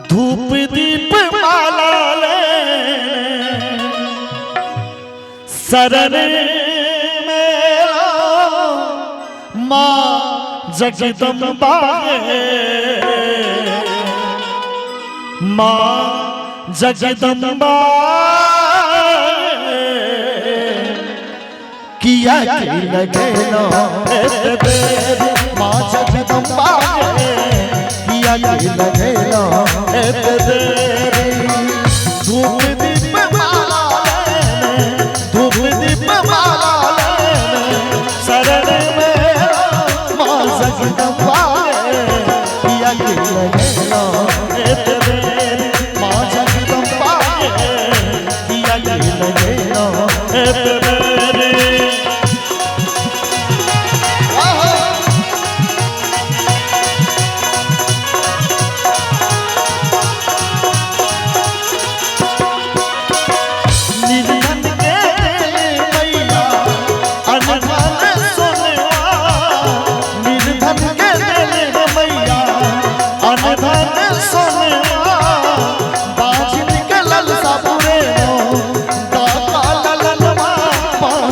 धूप दीप माला ले शरण मेरा माँ जगदम्बा माँ जगदम्बा किया की लगे नो माँ जगदम्बा किया की लगे नो धूप दीप माला धूप दीप माला शरण में माँ जगदम्बा किया की लगे नो माँ जगदम्बा किया की लगे नो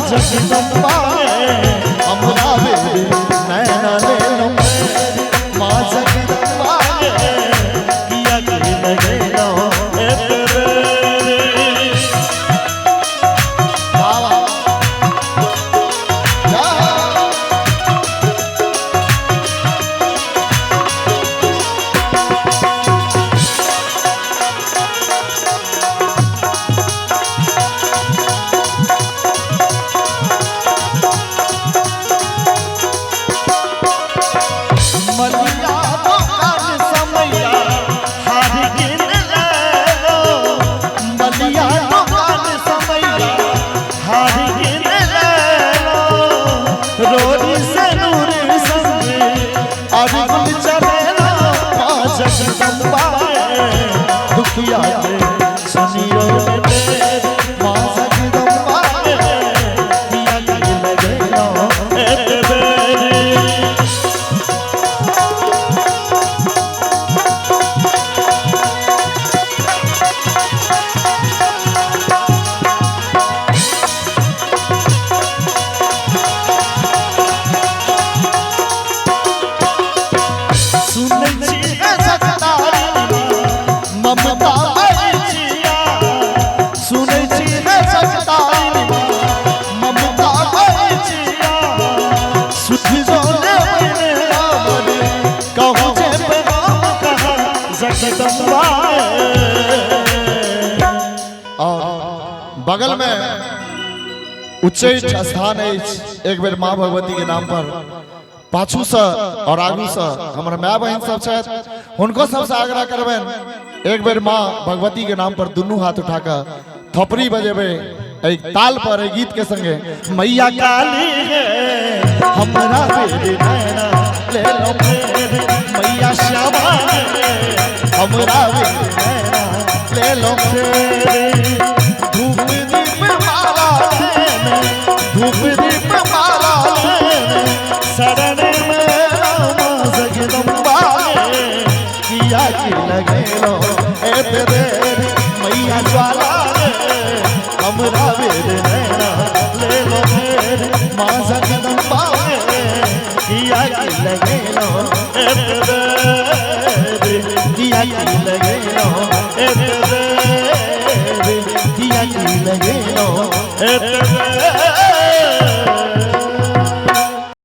जगदम्बा हमरा बेबी नैना ले लो माँ जगदम्बा किया की लगे लो जगदम्बा दुखिया सुनियो माँ जगदम्बा किया की लगे नो ममता बचिया सुनै छी रे सजतारी ममता बचिया सुध जोने मेरे आमरे कहूँ जे पैगाम कहा जगदम्बा। और बगल में उच्चैठ स्थान है एक बेर माँ भगवती के नाम पर पाछू से और आगू से हमारे माँ बहन सब छथि हुनको सबसे आग्रह करबनि एक बेर माँ भगवती के नाम पर दुनू हाथ उठाकर थपड़ी बजेबे एक ताल पर एक गीत के संगे मैया काली है हमरा बेटी नैना ले लो मेरे मैया श्यामा हमरा बेटी नैना ले लो मेरे धूप दीप माला धूप दीप माला शरण में माँ जगदम्बा किया की लगे लो मैया ज्वाला हमरा बेर नैना ले लो मेरे माँ जगदम्बा किया की लगे लो किया की लगे लो किया की लगे लो